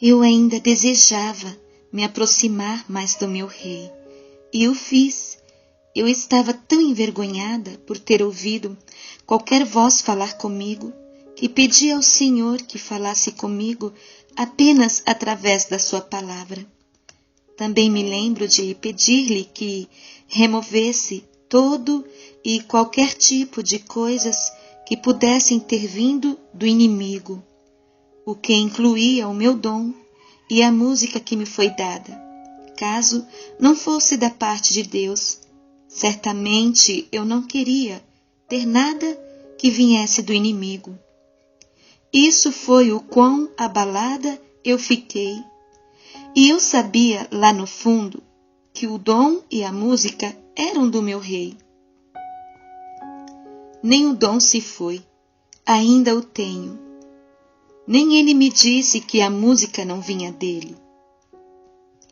Eu ainda desejava me aproximar mais do meu rei, e o fiz. Eu estava tão envergonhada por ter ouvido qualquer voz falar comigo, que pedi ao Senhor que falasse comigo apenas através da sua palavra. Também me lembro de pedir-lhe que removesse todo e qualquer tipo de coisas que pudessem ter vindo do inimigo, o que incluía o meu dom e a música que me foi dada. Caso não fosse da parte de Deus, certamente eu não queria ter nada que viesse do inimigo. Isso foi o quão abalada eu fiquei. E eu sabia lá no fundo que o dom e a música eram do meu rei. Nem o dom se foi, ainda o tenho. Nem ele me disse que a música não vinha dele.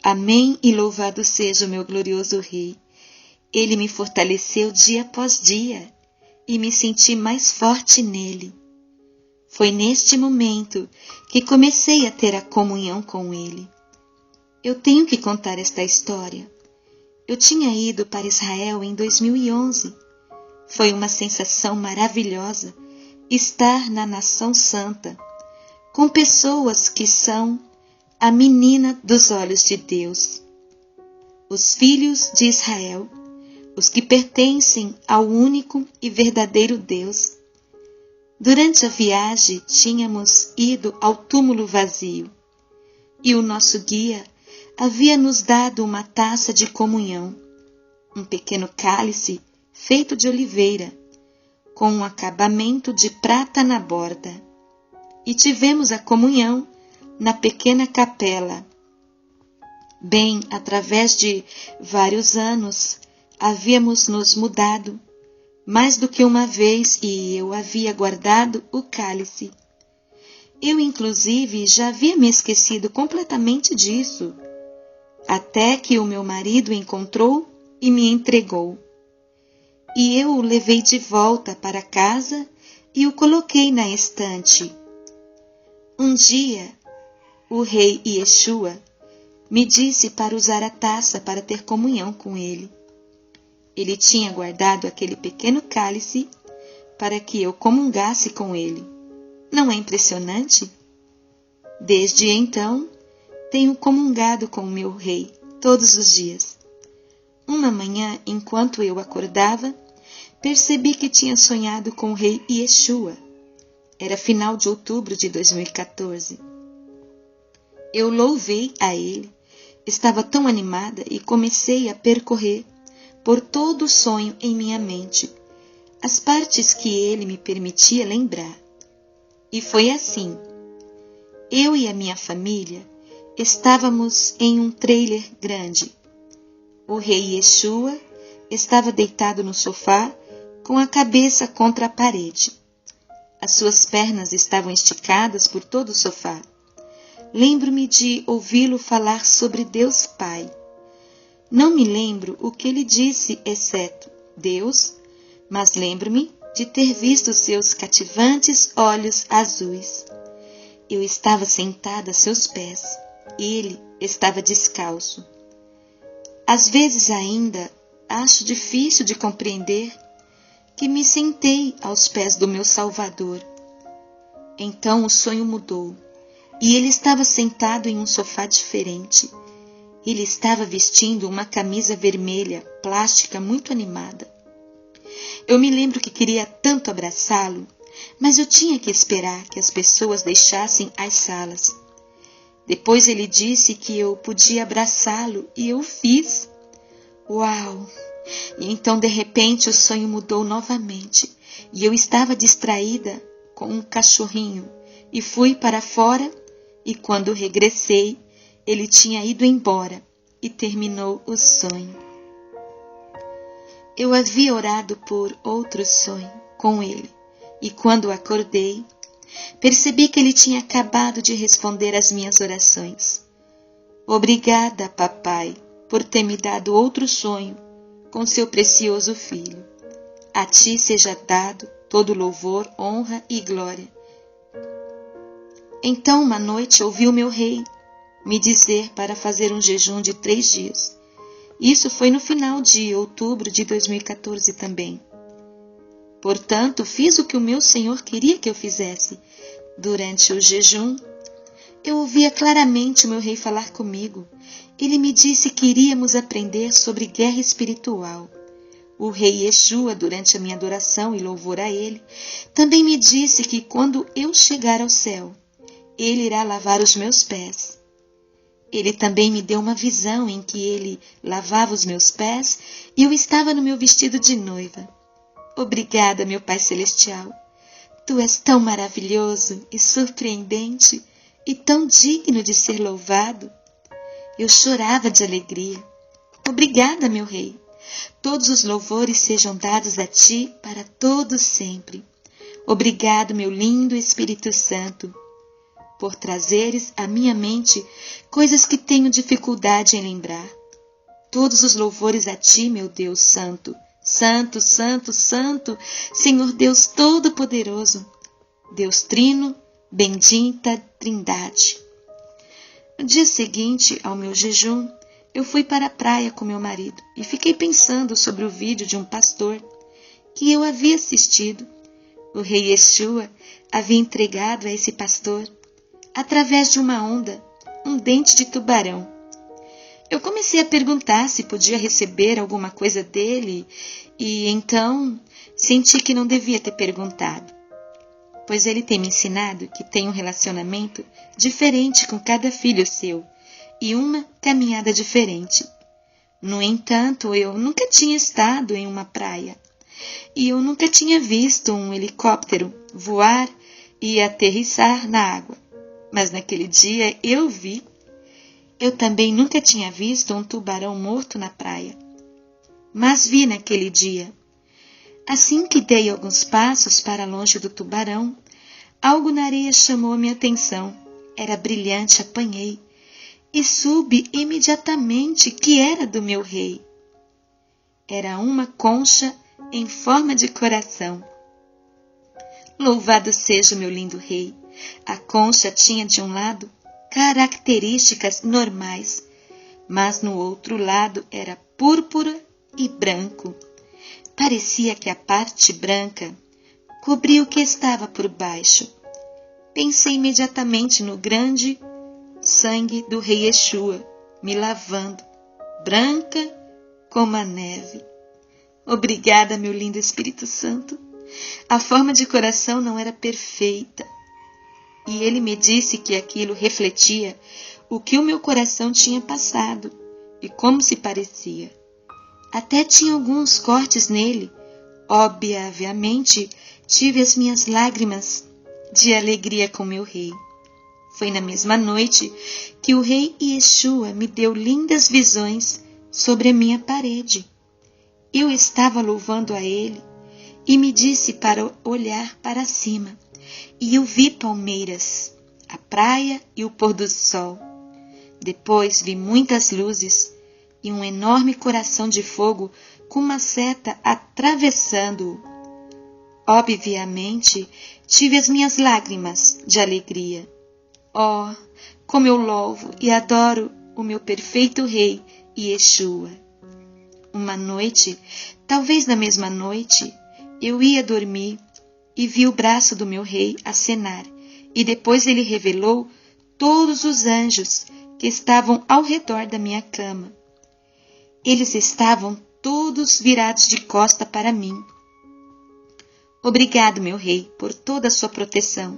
Amém e louvado seja o meu glorioso rei. Ele me fortaleceu dia após dia e me senti mais forte nele. Foi neste momento que comecei a ter a comunhão com ele. Eu tenho que contar esta história. Eu tinha ido para Israel em 2011. Foi uma sensação maravilhosa estar na nação santa, com pessoas que são a menina dos olhos de Deus. Os filhos de Israel, os que pertencem ao único e verdadeiro Deus. Durante a viagem, tínhamos ido ao túmulo vazio, e o nosso guia havia nos dado uma taça de comunhão, um pequeno cálice feito de oliveira, com um acabamento de prata na borda. E tivemos a comunhão na pequena capela. Bem, através de vários anos, havíamos nos mudado mais do que uma vez e eu havia guardado o cálice. Eu, inclusive, já havia me esquecido completamente disso, até que o meu marido encontrou e me entregou. E eu o levei de volta para casa e o coloquei na estante. Um dia, o rei Yeshua me disse para usar a taça para ter comunhão com ele. Ele tinha guardado aquele pequeno cálice para que eu comungasse com ele. Não é impressionante? Desde então, tenho comungado com o meu rei todos os dias. Uma manhã, enquanto eu acordava, percebi que tinha sonhado com o rei Yeshua. Era final de outubro de 2014. Eu louvei a ele, estava tão animada e comecei a percorrer por todo o sonho em minha mente, as partes que ele me permitia lembrar. E foi assim. Eu e a minha família estávamos em um trailer grande. O rei Yeshua estava deitado no sofá com a cabeça contra a parede. As suas pernas estavam esticadas por todo o sofá. Lembro-me de ouvi-lo falar sobre Deus Pai. Não me lembro o que ele disse, exceto Deus, mas lembro-me de ter visto seus cativantes olhos azuis. Eu estava sentada a seus pés. Ele estava descalço. Às vezes ainda acho difícil de compreender que me sentei aos pés do meu Salvador. Então o sonho mudou, e ele estava sentado em um sofá diferente. Ele estava vestindo uma camisa vermelha, plástica, muito animada. Eu me lembro que queria tanto abraçá-lo, mas eu tinha que esperar que as pessoas deixassem as salas. Depois ele disse que eu podia abraçá-lo e eu o fiz. Uau! E então, de repente, o sonho mudou novamente e eu estava distraída com um cachorrinho e fui para fora e quando regressei, ele tinha ido embora e terminou o sonho. Eu havia orado por outro sonho com ele e quando acordei, percebi que ele tinha acabado de responder às minhas orações. Obrigada, papai, por ter me dado outro sonho com seu precioso filho. A ti seja dado todo louvor, honra e glória. Então, uma noite, ouvi o meu rei me dizer para fazer um jejum de 3 dias. Isso foi no final de outubro de 2014 também. Portanto, fiz o que o meu Senhor queria que eu fizesse. Durante o jejum, eu ouvia claramente o meu rei falar comigo. Ele me disse que iríamos aprender sobre guerra espiritual. O rei Yeshua, durante a minha adoração e louvor a ele, também me disse que quando eu chegar ao céu, ele irá lavar os meus pés. Ele também me deu uma visão em que ele lavava os meus pés e eu estava no meu vestido de noiva. Obrigada, meu Pai Celestial. Tu és tão maravilhoso e surpreendente e tão digno de ser louvado. Eu chorava de alegria. Obrigada, meu Rei. Todos os louvores sejam dados a Ti para todos sempre. Obrigado, meu lindo Espírito Santo, por trazeres à minha mente coisas que tenho dificuldade em lembrar. Todos os louvores a Ti, meu Deus Santo. Santo, Santo, Santo, Senhor Deus Todo-Poderoso, Deus Trino, bendita Trindade. No dia seguinte ao meu jejum, eu fui para a praia com meu marido e fiquei pensando sobre o vídeo de um pastor que eu havia assistido. O rei Yeshua havia entregado a esse pastor, através de uma onda, um dente de tubarão. Eu comecei a perguntar se podia receber alguma coisa dele e então senti que não devia ter perguntado, pois ele tem me ensinado que tem um relacionamento diferente com cada filho seu e uma caminhada diferente. No entanto, eu nunca tinha estado em uma praia e eu nunca tinha visto um helicóptero voar e aterrissar na água, mas naquele dia eu vi. Eu também nunca tinha visto um tubarão morto na praia, mas vi naquele dia. Assim que dei alguns passos para longe do tubarão, algo na areia chamou minha atenção. Era brilhante, apanhei e soube imediatamente que era do meu rei. Era uma concha em forma de coração. Louvado seja o meu lindo rei! A concha tinha de um lado características normais, mas no outro lado era púrpura e branco. Parecia que a parte branca cobria o que estava por baixo. Pensei imediatamente no grande sangue do rei Yeshua, me lavando, branca como a neve. Obrigada, meu lindo Espírito Santo. A forma de coração não era perfeita, e ele me disse que aquilo refletia o que o meu coração tinha passado e como se parecia. Até tinha alguns cortes nele. Obviamente, tive as minhas lágrimas de alegria com meu rei. Foi na mesma noite que o rei Yeshua me deu lindas visões sobre a minha parede. Eu estava louvando a ele e me disse para olhar para cima. E eu vi palmeiras, a praia e o pôr do sol. Depois vi muitas luzes e um enorme coração de fogo com uma seta atravessando-o. Obviamente, tive as minhas lágrimas de alegria. Oh, como eu louvo e adoro o meu perfeito rei Yeshua. Uma noite, talvez na mesma noite, eu ia dormir e vi o braço do meu rei acenar, e depois ele revelou todos os anjos que estavam ao redor da minha cama. Eles estavam todos virados de costa para mim. Obrigado, meu rei, por toda a sua proteção.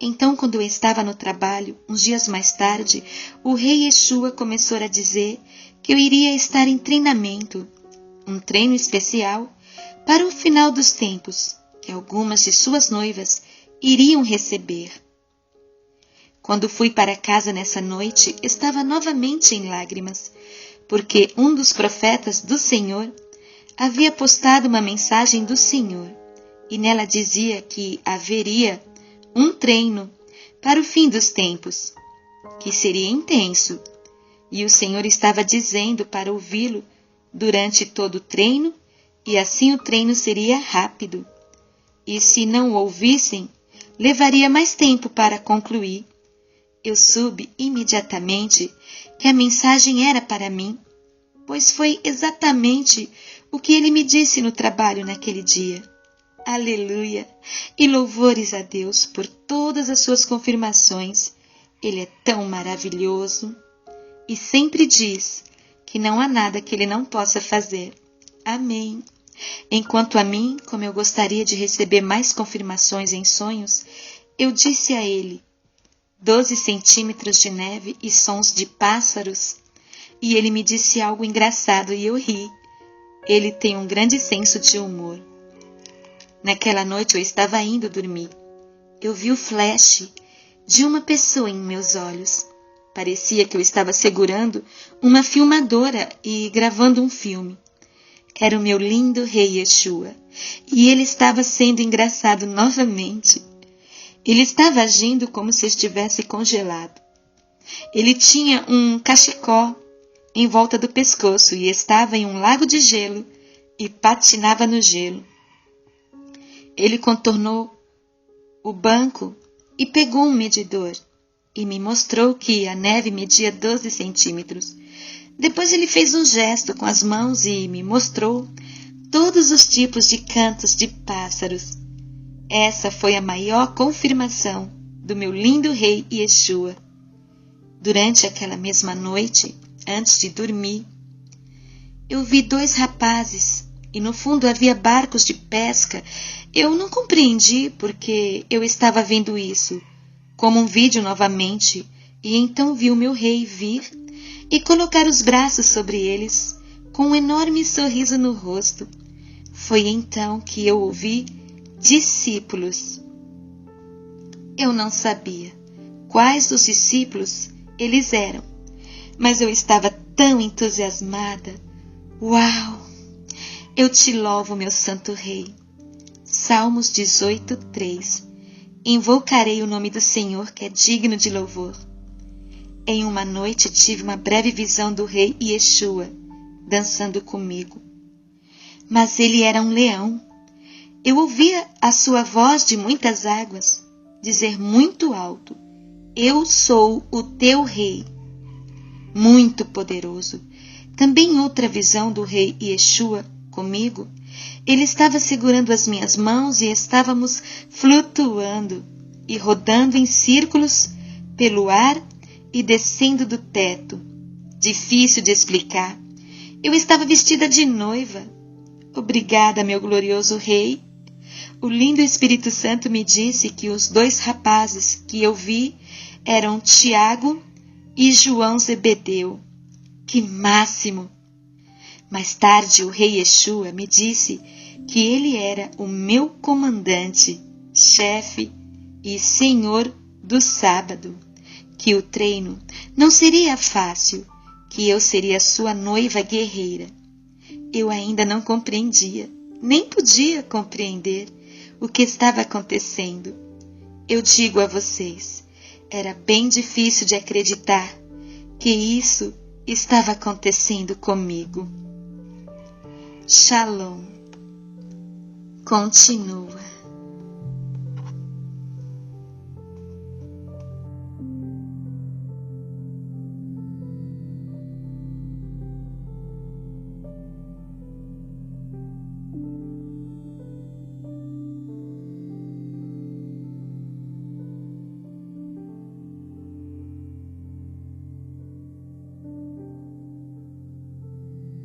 Então, quando eu estava no trabalho, uns dias mais tarde, o rei Yeshua começou a dizer que eu iria estar em treinamento, um treino especial para o final dos tempos, que algumas de suas noivas iriam receber. Quando fui para casa nessa noite, estava novamente em lágrimas, porque um dos profetas do Senhor havia postado uma mensagem do Senhor, e nela dizia que haveria um treino para o fim dos tempos, que seria intenso, e o Senhor estava dizendo para ouvi-lo durante todo o treino, e assim o treino seria rápido. E se não o ouvissem, levaria mais tempo para concluir. Eu soube imediatamente que a mensagem era para mim, pois foi exatamente o que ele me disse no trabalho naquele dia. Aleluia! E louvores a Deus por todas as suas confirmações. Ele é tão maravilhoso e sempre diz que não há nada que ele não possa fazer. Amém. Enquanto a mim, como eu gostaria de receber mais confirmações em sonhos, eu disse a ele: 12 centímetros de neve e sons de pássaros. E ele me disse algo engraçado e eu ri. Ele tem um grande senso de humor. Naquela noite eu estava indo dormir. Eu vi o flash de uma pessoa em meus olhos. Parecia que eu estava segurando uma filmadora e gravando um filme. Era o meu lindo rei Yeshua. E ele estava sendo engraçado novamente. Ele estava agindo como se estivesse congelado. Ele tinha um cachecol em volta do pescoço e estava em um lago de gelo e patinava no gelo. Ele contornou o banco e pegou um medidor e me mostrou que a neve media 12 centímetros. Depois ele fez um gesto com as mãos e me mostrou todos os tipos de cantos de pássaros. Essa foi a maior confirmação do meu lindo rei Yeshua. Durante aquela mesma noite, antes de dormir, eu vi 2 rapazes e no fundo havia barcos de pesca. Eu não compreendi porque eu estava vendo isso como um vídeo novamente e então vi o meu rei vir e colocar os braços sobre eles com um enorme sorriso no rosto. Foi então que eu ouvi discípulos. Eu não sabia quais dos discípulos eles eram, mas eu estava tão entusiasmada. Uau! Eu te louvo, meu santo rei. Salmos 18:3. Invocarei o nome do Senhor, que é digno de louvor. Em uma noite tive uma breve visão do rei Yeshua dançando comigo. Mas ele era um leão. Eu ouvia a sua voz de muitas águas dizer muito alto: eu sou o teu rei. Muito poderoso. Também outra visão do rei Yeshua comigo. Ele estava segurando as minhas mãos e estávamos flutuando e rodando em círculos pelo ar e descendo do teto. Difícil de explicar. Eu estava vestida de noiva. Obrigada, meu glorioso rei. O lindo Espírito Santo me disse que os 2 rapazes que eu vi eram Tiago e João Zebedeu. Que máximo! Mais tarde, o rei Yeshua me disse que ele era o meu comandante, chefe e senhor do sábado, que o treino não seria fácil, que eu seria sua noiva guerreira. Eu ainda não compreendia, nem podia compreender o que estava acontecendo. Eu digo a vocês, era bem difícil de acreditar que isso estava acontecendo comigo. Shalom. Continua.